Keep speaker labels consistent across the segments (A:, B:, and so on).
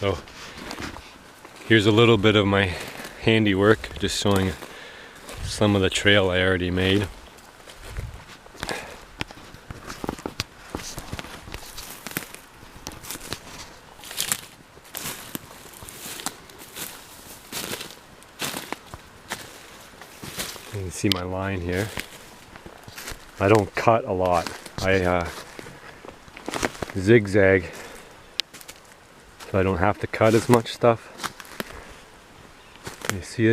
A: So here's a little bit of my handiwork, just showing some of the trail I already made. You can see my line here. I don't cut a lot. I zigzag, so I don't have to cut as much stuff. You see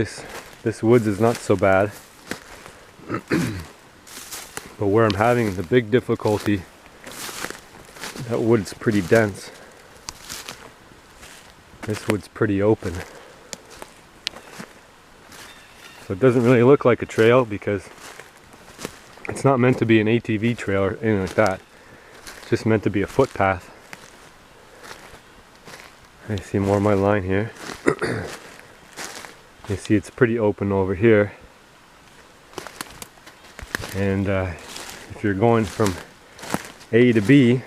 A: this woods is not so bad. But where I'm having the big difficulty, that wood's pretty dense. This wood's pretty open. So it doesn't really look like a trail because it's not meant to be an ATV trail or anything like that. It's just meant to be a footpath. I see more of my line here. You see it's pretty open over here. And if you're going from A to B,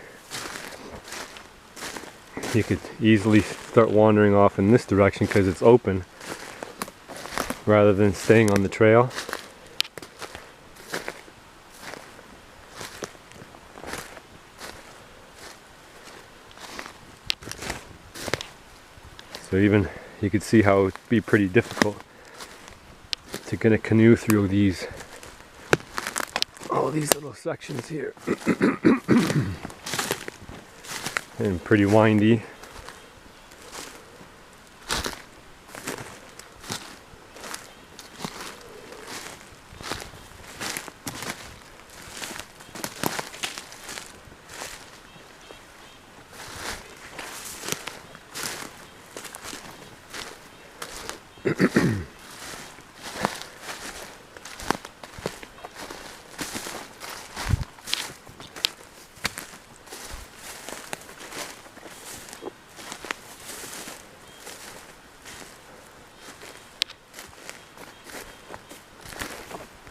A: you could easily start wandering off in this direction because it's open rather than staying on the trail. So even you could see how it would be pretty difficult to get a canoe through all these little sections here. And pretty windy.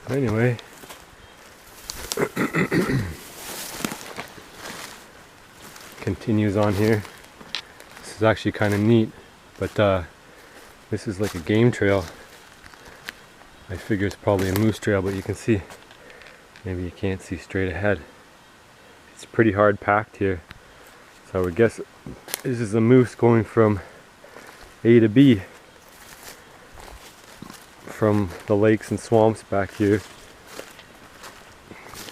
A: Anyway, continues on here. This is actually kind of neat, but this is like a game trail. I figure it's probably a moose trail, but you can see, maybe you can't see straight ahead. It's pretty hard packed here. So I would guess this is a moose going from A to B, from the lakes and swamps back here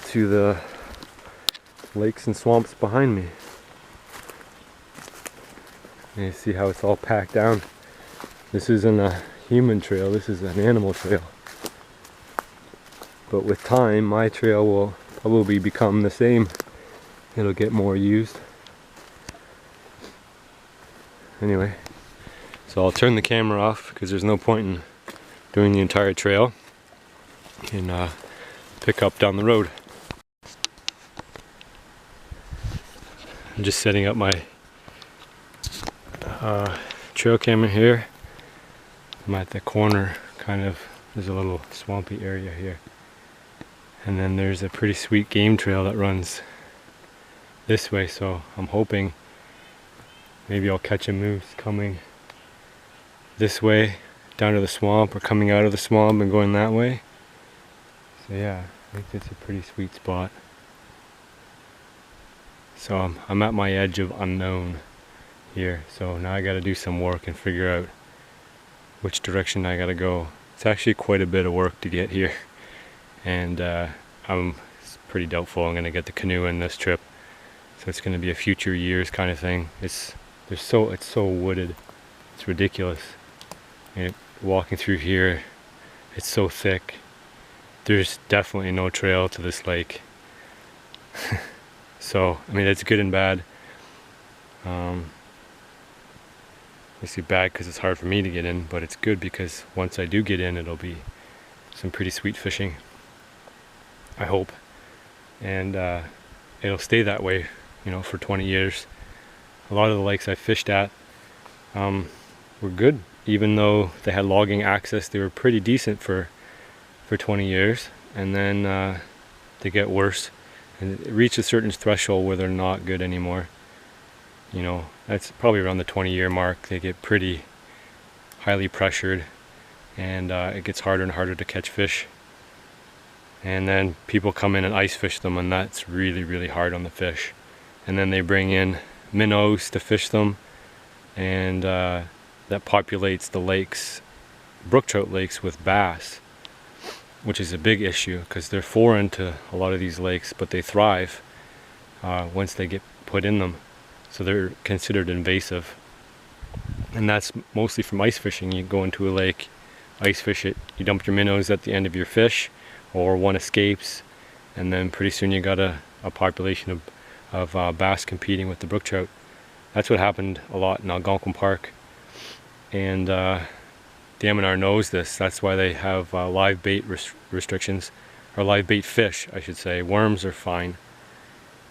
A: to the lakes and swamps behind me. And you see how it's all packed down. This isn't a human trail, this is an animal trail. But with time, my trail will probably become the same. It'll get more used. Anyway, so I'll turn the camera off because there's no point in doing the entire trail and pick up down the road. I'm just setting up my trail camera here. I'm at the corner, kind of, there's a little swampy area here. And then there's a pretty sweet game trail that runs this way, so I'm hoping maybe I'll catch a moose coming this way down to the swamp, or coming out of the swamp and going that way. So yeah, I think it's a pretty sweet spot. So I'm at my edge of unknown here, so now I gotta do some work and figure out which direction I gotta go. It's actually quite a bit of work to get here, and I'm pretty doubtful I'm gonna get the canoe in this trip. So it's gonna be a future years kind of thing. It's so wooded, it's ridiculous. And walking through here, it's so thick. There's definitely no trail to this lake. So I mean, it's good and bad. Obviously bad because it's hard for me to get in, but it's good because once I do get in, it'll be some pretty sweet fishing, I hope. And it'll stay that way, you know, for 20 years. A lot of the lakes I fished at were good. Even though they had logging access, they were pretty decent for 20 years. And then they get worse. And it reaches a certain threshold where they're not good anymore. you know, that's probably around the 20-year mark. They get pretty highly pressured, and it gets harder and harder to catch fish. And then people come in and ice fish them, and that's really, really hard on the fish. And then they bring in minnows to fish them, and that populates the lakes, brook trout lakes, with bass, which is a big issue because they're foreign to a lot of these lakes, but they thrive once they get put in them. So they're considered invasive. And that's mostly from ice fishing. You go into a lake, ice fish it, you dump your minnows at the end of your fish, or one escapes, and then pretty soon you got a population of bass competing with the brook trout. That's what happened a lot in Algonquin Park. And the MNR knows this. That's why they have live bait restrictions, or live bait fish, I should say. Worms are fine,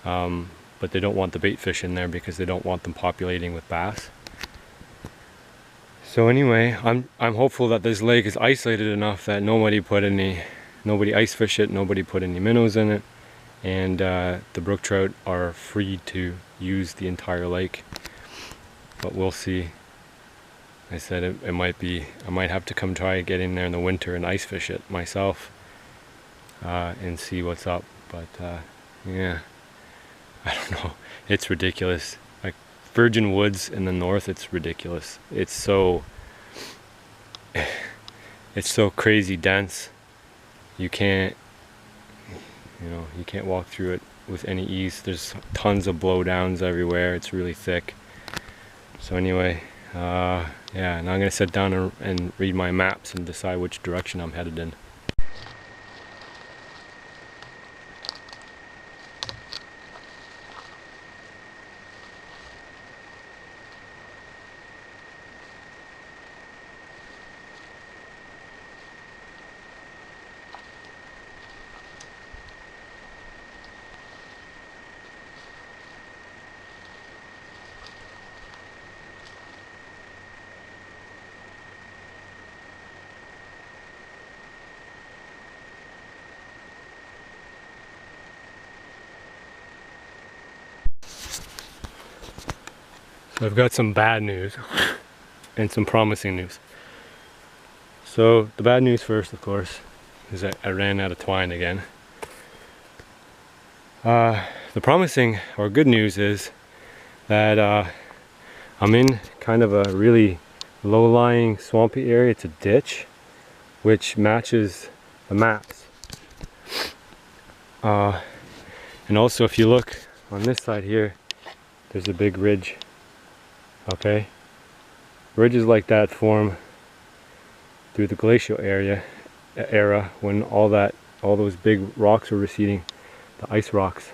A: but they don't want the bait fish in there because they don't want them populating with bass. So anyway, I'm hopeful that this lake is isolated enough that nobody ice fish it, nobody put any minnows in it, and the brook trout are free to use the entire lake. But we'll see. I said it might be, I might have to come try get in there in the winter and ice fish it myself and see what's up. But yeah, I don't know. It's ridiculous. Like virgin woods in the north, it's ridiculous. It's so crazy dense. You can't walk through it with any ease. There's tons of blowdowns everywhere. It's really thick. So anyway, yeah, now I'm gonna sit down and read my maps and decide which direction I'm headed in. So I've got some bad news and some promising news. So the bad news first, of course, is that I ran out of twine again. The promising or good news is that I'm in kind of a really low-lying swampy area. It's a ditch which matches the maps. And also if you look on this side here, there's a big ridge. Okay, ridges like that form through the glacial era when all those big rocks were receding, the ice rocks,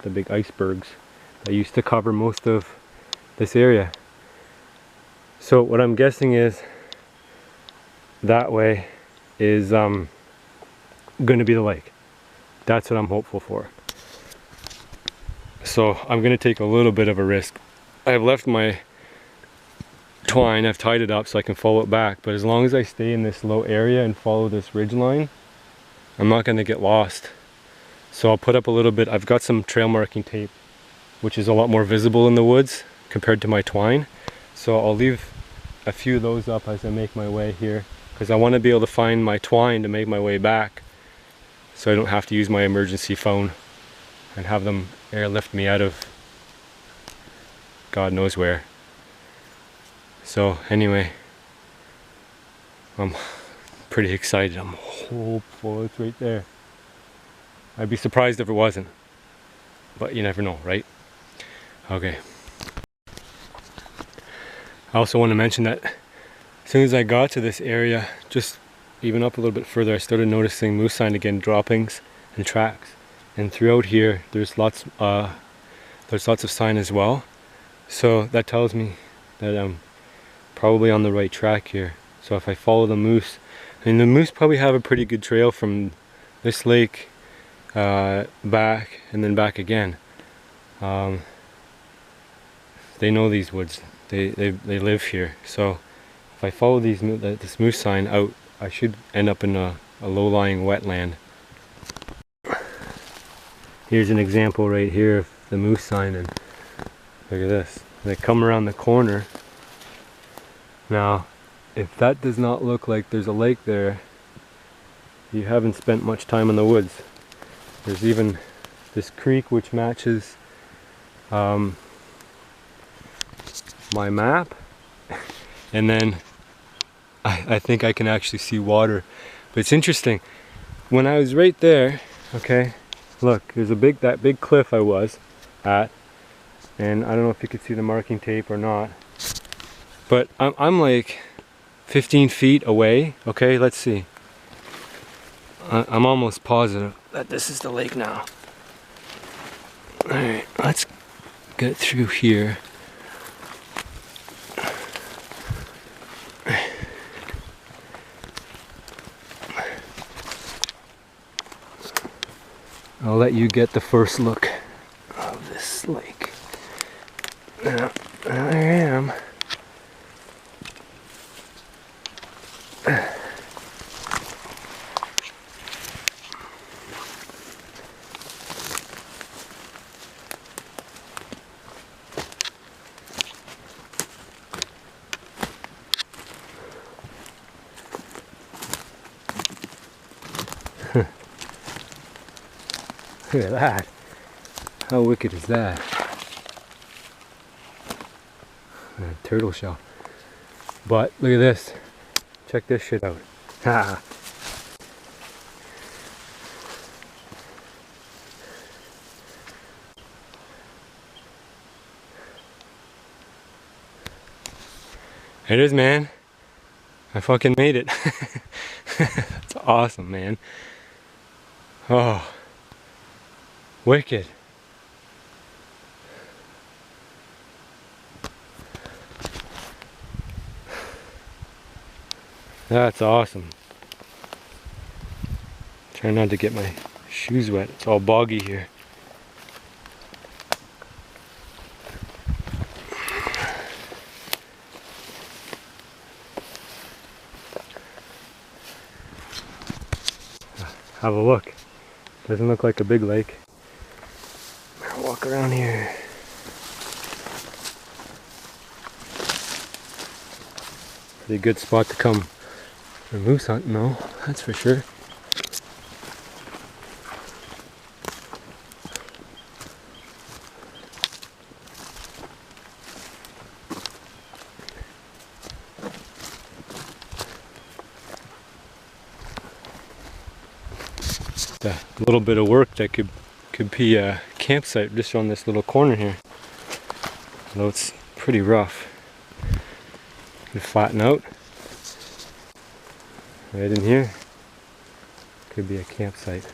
A: the big icebergs that used to cover most of this area. So what I'm guessing is that way is going to be the lake. That's what I'm hopeful for. So I'm going to take a little bit of a risk. I've left my twine, I've tied it up so I can follow it back, but as long as I stay in this low area and follow this ridge line, I'm not going to get lost. So I'll put up a little bit. I've got some trail marking tape which is a lot more visible in the woods compared to my twine, so I'll leave a few of those up as I make my way here, because I want to be able to find my twine to make my way back so I don't have to use my emergency phone and have them airlift me out of God knows where. So anyway, I'm pretty excited. I'm hopeful it's right there. I'd be surprised if it wasn't, but you never know, right? Okay. I also want to mention that as soon as I got to this area, just even up a little bit further, I started noticing moose sign again, droppings and tracks. And throughout here, there's lots of sign as well. So that tells me that I'm probably on the right track here. So if I follow the moose, and the moose probably have a pretty good trail from this lake back and then back again. They know these woods. They live here. So if I follow this moose sign out, I should end up in a low-lying wetland. Here's an example right here of the moose sign, and look at this. They come around the corner. Now, if that does not look like there's a lake there, you haven't spent much time in the woods. There's even this creek which matches my map, and then I think I can actually see water. But it's interesting, when I was right there, okay, look, there's that big cliff I was at, and I don't know if you could see the marking tape or not, but I'm like 15 feet away. Okay, let's see. I'm almost positive that this is the lake now. Alright, let's get through here. I'll let you get the first look of this lake. Now, there I am. Look at that. How wicked is that? A turtle shell. But look at this. Check this shit out. Ha! It is, man. I fucking made it. That's awesome, man. Oh. Wicked. That's awesome. Try not to get my shoes wet. It's all boggy here. Have a look. Doesn't look like a big lake. I'll walk around here. Pretty good spot to come for moose hunting though, that's for sure. A little bit of work that could be a campsite just on this little corner here. Although it's pretty rough. Could flatten out. Right in here. Could be a campsite.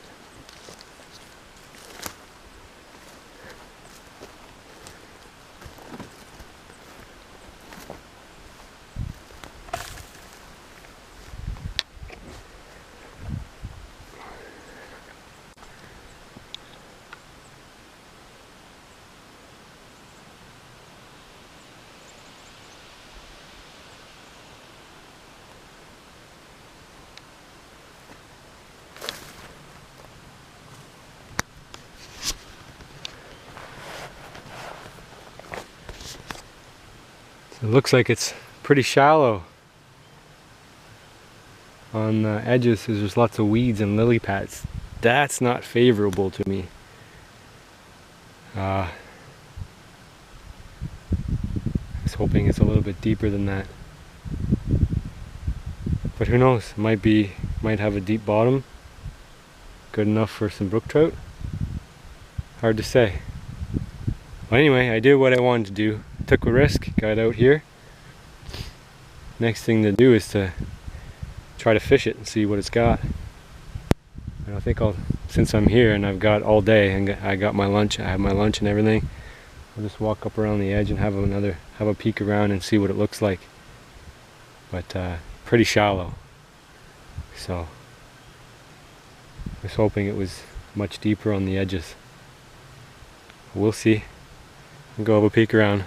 A: It looks like it's pretty shallow on the edges. There's lots of weeds and lily pads. That's not favorable to me. I was hoping it's a little bit deeper than that. But who knows? Might have a deep bottom. Good enough for some brook trout. Hard to say. But anyway, I did what I wanted to do. Took a risk, got out here. Next thing to do is to try to fish it and see what it's got. And I think since I'm here and I've got all day and I got my lunch, I have my lunch and everything, I'll just walk up around the edge and have a peek around and see what it looks like. But pretty shallow. So I was hoping it was much deeper on the edges. We'll see. I'll go have a peek around.